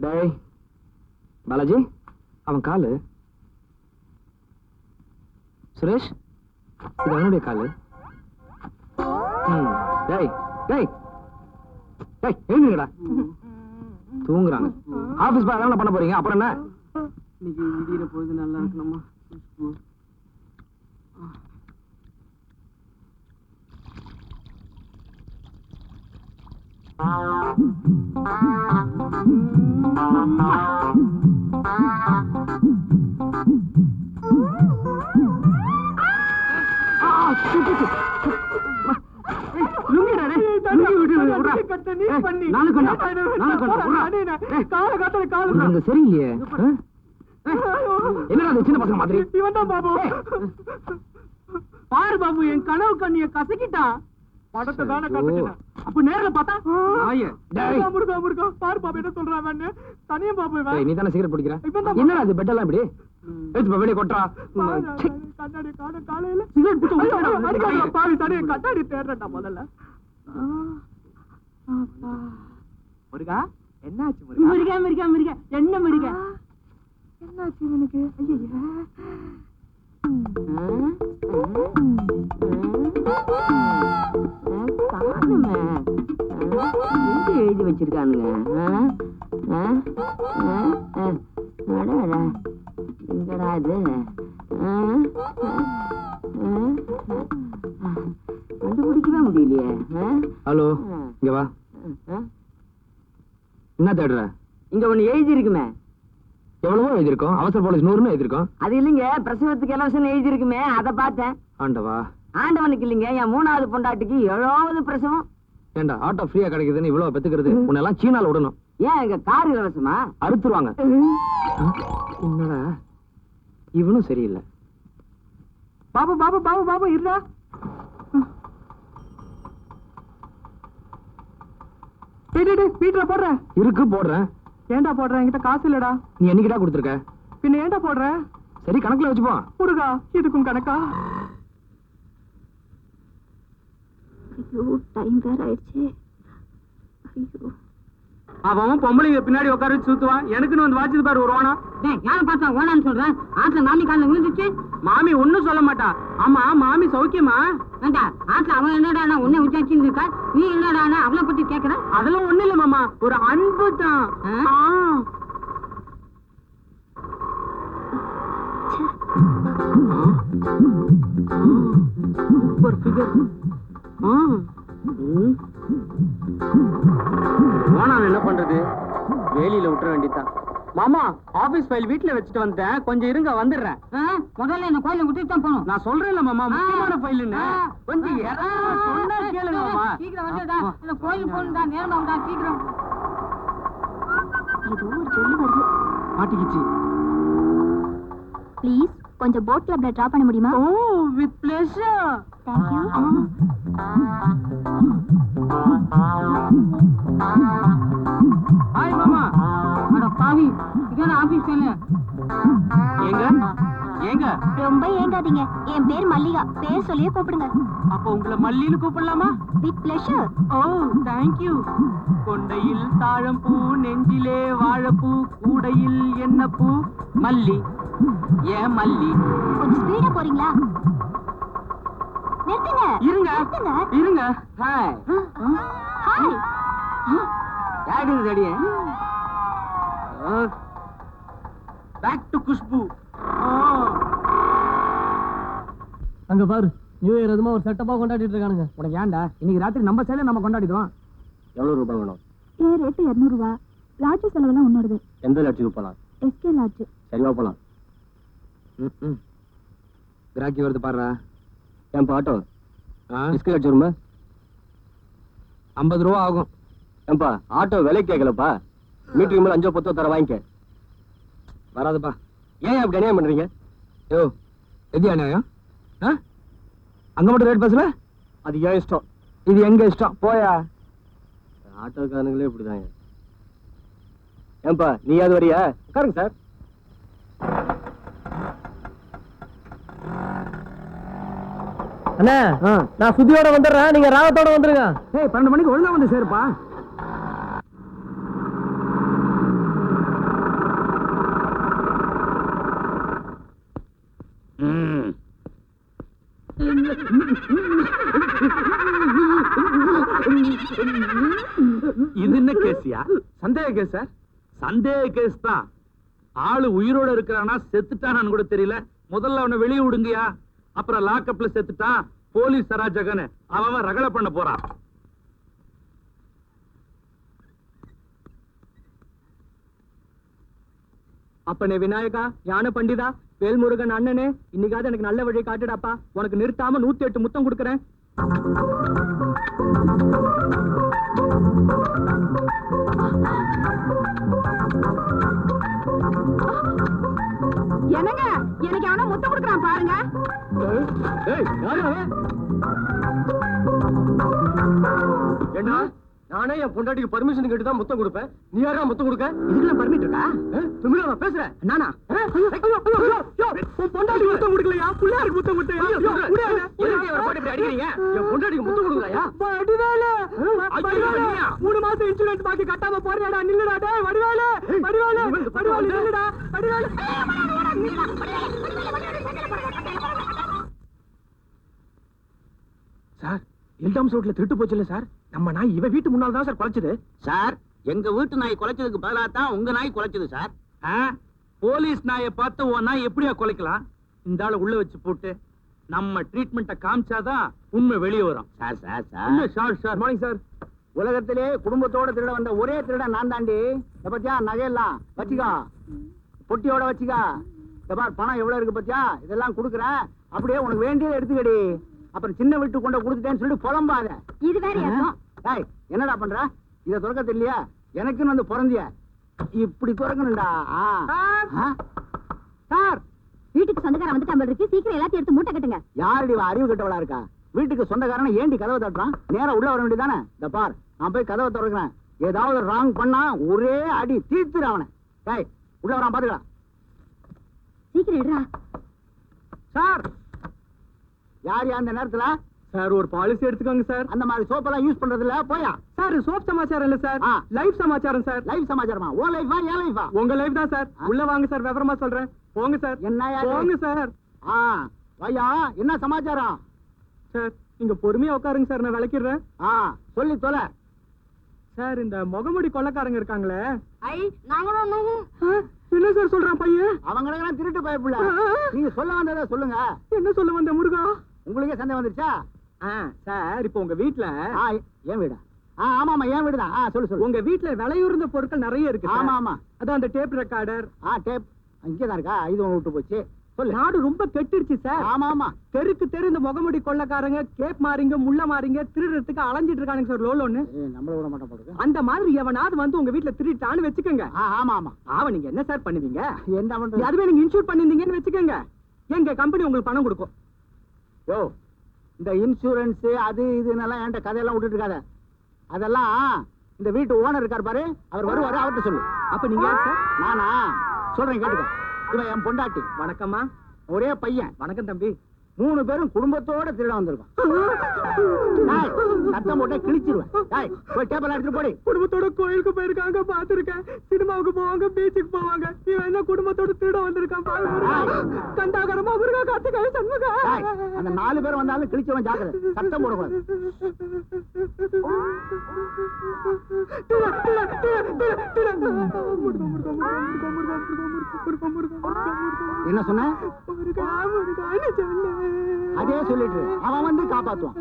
டேய் பாலாஜி, அவன் காலு. சுரேஷ், இது அவனுடைய காலு. டேய் டேய் டேய், எழுந்துங்கடா. தூங்குறாங்க. ஆபீஸ் பாய் என்ன பண்ண போறீங்க? அப்புறம் என்ன? இன்னைக்கு விடியிற பொழுது நல்லா இருக்கணுமா? சரியில்லையே. என்னடா சின்ன பசங்க மாதிரி? பாபு பாரு பாபு, என் கனவு கண்ணிய கசக்கிட்டான். படத்தை தானே கசக்கிட்டான். அப்ப நேர்ல பார்த்தா முருகா முருகா பாரு பாபு என்ன சொல்றான். தனியா பாபு நீ தானே சிகரெட் பிடிக்கிற? என்னடா அது பெட் எல்லாம் இப்படி வெளியே கொட்டுறா? கண்ணாடி காண காலையில சிகரெட் பாவி தனியா கண்ணாடி தேடுறா முதல்ல. முருகா என்னாச்சு? முருகா முருகா முருகா என்ன முருகா என்னாச்சு எனக்கு? எழுதி வச்சிருக்கானுங்க. எங்கடா இது? கண்டுபிடிக்கவே முடியலையே. ஹலோ, இங்க வா. என்ன தேடுற? இங்க ஒண்ணு எழுதி இருக்குமே. எவ்வளவோ எழுதிருக்கோம். அவசர போலீஸ் 100 எழுதிருக்கோம். அது இல்லைங்க, பிரசவத்துக்கு இலவசம் எழுதி இருக்குமே, அதை பார்த்தேன். ஆண்டவா. ஆண்டவனுக்கு இல்லைங்க, என் 3வது பொண்டாட்டிக்கு 7வது பிரசவம். ஏண்டா ஆட்டோ ஃப்ரீயா கிடைக்குதுன்னு இவ்வளவு பெத்துக்கிறது? உன்னெல்லாம் சீனால விடணும். ஏன் எங்க கார் இலவசமா? அறுத்துருவாங்க. என்னடா இவனும் சரியில்லை. பாபு பாபு பாபு பாபு இருடா. வீட்டுல போடுற இருக்கு, போடுறேன். ஏண்டா போடுற? என்கிட்ட காசு இல்லடா. நீ என்னைக்கிட்டா கொடுத்துருக்க? பின்ன ஏண்டா போடுற? சரி, கணக்குல வச்சுப்போ. முருகா, இதுக்கும் கணக்கா? ஐயோ, டைம் வேற ஆயிடுச்சு. ஐயோ, அவன் பொம்பளைங்க பின்னாடி உட்கார வச்சு சுத்துவான். எனக்குன்னு வந்து வாட்சது பாரு ஒரு ஓனா. யாரும் பார்த்தா ஓனான்னு சொல்றேன். ஆத்துல மாமி காலில் விழுந்துச்சு. மாமி ஒன்னும் சொல்ல மாட்டா. ஆமா, மாமி சௌக்கியமா? வேண்டா, ஆத்துல அவன் என்னடா உன்னை விசாரிச்சு இருக்கா, நீ என்னடா அவளை பத்தி கேக்குற? அதெல்லாம் ஒண்ணு இல்ல மாமா, ஒரு அன்பு தான். Super figure. ஓனா என்ன பண்றது? வேலியில விட்டுற வேண்டியதான். மாமா, ஆபீஸ் ஃபைல் வீட்டுல வச்சுட்டு வந்தேன், கொஞ்சம் இருங்க, வந்துடுறேன். முதல்ல என்ன கோயில விட்டுட்டு தான் போகணும். நான் சொல்றேன்ல மாமா, முக்கியமான ஃபைல்னு. கொஞ்சம் சொன்னா கேளுங்க மாமா. சீக்கிரம் வந்துடா, இந்த கோயில் போகணும்டா, நேரமா விடா, சீக்கிரம். ஏதோ ஒரு சொல்லி வருது. மாட்டிக்கிச்சு. ப்ளீஸ் கொஞ்சம் போட் கிளப்ல டிராப் பண்ண முடியுமா? Oh, with pleasure. Thank you. Hi மாமா. அட பாவி, இதான ஆபீஸ் ஃபைல். ஏங்க ஏங்க ரொம்ப ஏங்காதீங்க. என் பேர் மல்லிகா. பேர் சொல்லியே கூப்பிடுங்க. அப்ப உங்களை மல்லின்னு கூப்பிடலாமா? With pleasure. Oh, thank you. கொண்டையில் தாழம்பூ, நெஞ்சிலே வாழைப்பூ, கூடையில் என்ன பூ? மல்லி. ஏன் மல்லி? கொஞ்சம் ஸ்பீடா போறீங்களா? நிறுத்துங்க. இருங்க நிறுத்துங்க. இருங்க. ஹாய். ஹாய். யாரு ரெடி? Back to Khushbu. அங்க பாரு, நியூ இயர் எதுமா ஒரு செட்டப்பா கொண்டாடிட்டு இருக்கானுங்க. உனக்கு ஏன்டா? இன்னைக்கு ராத்திரி நம்ம சைடுல நம்ம கொண்டாடிடுவோம். எவ்வளவு ரூபாய் வேணும்? ஏன் ரேட்டு 200 ரூபா. லாட்ஜ் செலவெல்லாம் உன்னோடது. எந்த லாட்ஜுக்கு போலாம்? SK lodge. சரிவா போலாம். கிராக்கி வருது பாருடா. ஏன் ஆட்டோ எஸ்கே லாட்ஜ் வருமா? 50 ரூபா ஆகும். ஏன்பா ஆட்டோ விலை கேட்கலப்பா. மீட்டருக்கு மேல 5 10 தர வாங்கிக்க. வராதுப்பா. ஏன் அப்படி அநியாயம் பண்றீங்க? யோ, எது அநியாயம்? அங்க மட்டும் ரேட் பேசல? அது ஏன் இஷ்டம். இது எங்க இஷ்டம். போயா. ஆட்டோக்காரங்களே இப்படிதாங்க. ஏன்பா நீ அது வரியா? உட்காருங்க சார். அண்ணா நான் சுத்தியோட வந்துடுறேன், நீங்க ராகத்தோட வந்துருங்க. ஏய் 12 மணிக்கு ஒழுங்கா வந்து சேருப்பா. இது என்ன கேசியா? சந்தேக கேஸ் சார். சந்தேக கேஸ் தான். ஆளு உயிரோட இருக்கிறானா செத்துட்டானான்னு கூட தெரியல. முதல்ல அவனை வெளியே விடுங்கயா. அப்புறம் லாக்அப்ல செத்துட்டான், போலீஸ் அராஜகன்னு அவன் ரகலை பண்ண போறான். அப்பனே விநாயகா, ஞான பண்டிதா, வேல்முருகன் அண்ணனே, இன்னைக்காவது எனக்கு நல்ல வழி காட்டுடாப்பா. உனக்கு நிறுத்தாம 108 முத்தம் கொடுக்கறேன். என்னங்க, எனக்கு அவன முத்தம் கொடுக்கறான் பாருங்க. ஏண்டா நானே என் பொண்டாட்டிக்கு பர்மிஷன் கேட்டு தான் முத்தம் கொடுப்பேன். நீ யாரா முத்தம் கொடுக்க? இதுக்கெல்லாம் பர்மிட் இருக்கா? திமிரா பேசுறேன் நானா? பொண்டாட்டி முத்தம் கொடுக்கலையா? புள்ளையாருக்கு முத்தம் கொடுத்தையா? அடிக்கிறீங்க. என் பொண்டாட்டிக்கு முத்தம் கொடுக்கலையா? வடிவேலு, வடிவேலு, 3 மாசம் இன்சூரன்ஸ் பாக்கி கட்டாம போறியாடா? நில்லுடா டேய் வடிவேலு, வடிவேலு, வடிவேலு நில்லுடா, வடிவேலு. சார் எல்டாம்ஸ் ரோட்ல திருட்டு போச்சுல்ல சார், நம்ம நாய் இவ வீட்டு முன்னால தான் சார் குலைச்சது. சார், எங்க வீட்டு நாய் குலைச்சதுக்கு பதிலா தான் உங்க நாய் குலைச்சது சார். போலீஸ் நாயை பார்த்து உன் நாய் எப்படியா குலைக்கலாம்? இந்த ஆளை உள்ள வச்சு போட்டு நம்ம ட்ரீட்மெண்ட்டை காமிச்சாதான் உண்மை வெளியே வரும். Sir sir sir morning sir. உலகத்திலே குடும்பத்தோட திருட வந்த ஒரே திருட நான் தாண்டி. இத பத்தியா நகையெல்லாம் வச்சுக்கா, பொட்டியோட வச்சுக்கா. இந்த பார் பணம் எவ்வளவு இருக்கு பத்தியா, இதெல்லாம் கொடுக்குறேன். அப்படியே உனக்கு வேண்டியதை எடுத்துக்கடி. அப்புறம் சின்ன வீட்டு கொண்ட கொடுத்துட்டேன்னு சொல்லிட்டு புலம்பாத. இது வேற ஏதோ. டேய் என்னடா பண்ற? இத துறக்க தெரியலையா? எனக்குன்னு வந்து பிறந்திய இப்படி துறக்கணும்டா. சார், வீட்டுக்கு சொந்தக்காரன் வந்துட்டான் போல இருக்கு. சீக்கிரம் எல்லாத்தையும் எடுத்து மூட்டை கட்டுங்க. யாரடி இவ அறிவு கெட்டவளா இருக்கா? வீட்டுக்கு சொந்தக்காரனை ஏண்டி கதவை தட்டுறான்? நேரா உள்ள வர வேண்டியதானே? இந்த பார், நான் போய் கதவை திறக்கிறேன். ஏதாவது ராங் பண்ணா ஒரே அடி தீர்த்துரு அவனை. டேய் உள்ள வரான் பாத்துக்கலாம். சீக்கிரம் எடுறா. சார் யார் அந்த நேரத்துல? சார் ஒரு பாலிசி எடுத்துக்கோங்க சார். அந்த மாதிரி சோப்பெல்லாம் யூஸ் பண்றது இல்ல, போயா. சார் சோப் சமாச்சாரம் இல்ல சார், லைஃப் சமாச்சாரம் சார். லைஃப் சமாச்சாரமா? ஓ லைஃபா ஏ லைஃபா? உங்க லைஃப் தான் சார். உள்ள வாங்க சார், விவரமா சொல்றேன். போங்க சார். என்ன போங்க சார். வையா, என்ன சமாச்சாரம்? சார் நீங்க பொறுமையா உட்காருங்க சார், நான் விளக்கிடுறேன். சொல்லி தொலை. சார் இந்த முகமுடி கொள்ளக்காரங்க இருக்காங்களே, ஐ நாங்களும் என்ன சார் சொல்றான் பையன்? அவங்க திருட்டு பயப்புள்ள. நீங்க சொல்ல வந்ததை சொல்லுங்க. என்ன சொல்ல வந்த முருகா? உங்களுக்கே சந்தேகம் வந்துருச்சா? சார் இப்போ உங்க வீட்டுல ஏன் வீடா? ஆமாமா என் வீடுதான். சொல்லு சொல்லு. உங்க வீட்டுல விலையுறந்த பொருட்கள் நிறைய இருக்கு. ஆமா ஆமா. அதான் அந்த டேப் ரெக்கார்டர். டேப் இங்கதான் இருக்கா? இது ஒண்ணு விட்டு போச்சு. சொல்லு. நாடு ரொம்ப கெட்டுருச்சு சார். ஆமா ஆமா. தெருக்கு தெரு இந்த முகமுடி கொள்ளக்காரங்க கேப் மாறிங்க முள்ள மாறிங்க திருடுறதுக்கு அலைஞ்சிட்டு இருக்கானுங்க சார். லோலோன்னு நம்மள விட மாட்டோம் போடுது. அந்த மாதிரி எவனாவது வந்து உங்க வீட்டுல திருட்டான்னு வச்சுக்கோங்க. ஆமா ஆமா. அவன் நீங்க என்ன சார் பண்ணுவீங்க? என்ன பண்றது? அதுவே நீங்க இன்சூர் பண்ணிருந்தீங்கன்னு வச்சுக்கோங்க, எங்க கம்பெனி உங்களுக்கு பணம் கொடுக்கும். யோ, இந்த இன்சூரன்ஸ் அது இதுன்னெல்லாம் என்கிட்ட கதையெல்லாம் விட்டுட்டு இருக்காத. அதெல்லாம் இந்த வீட்டு ஓனர் இருக்கார் பாரு, அவர் வருவாரு, அவர்கிட்ட சொல்லு. அப்ப நீங்க யார் சார்? நானா? சொல்றேன் கேட்டுக்க. இவன் என் பொண்டாட்டி. வணக்கம்மா. ஒரே பையன். வணக்கம் தம்பி. 3 பேரும் குடும்பத்தோட திருட வந்திருக்கோம். சத்தம் போட்டே கிழிச்சிருவேன். போய் டேபிள் எடுத்துட்டு போடி. குடும்பத்தோட கோயிலுக்கு போயிருக்காங்க, பாத்துருக்கேன். சினிமாவுக்கு போவாங்க, பீச்சுக்கு போவாங்க. இவன் என்ன குடும்பத்தோட திருட வந்திருக்கான் பாரு. கண்டாகரமா முருகா, கார்த்திகாய சண்முகா. அந்த 4 பேர் வந்தாலும் கிழிச்சவன் ஜாக்கிரதை. சத்தம் போடக்கூடாது. என்ன சொன்ன? அதே சொல்லிட்டு அவன் வந்து காப்பாத்துவான்.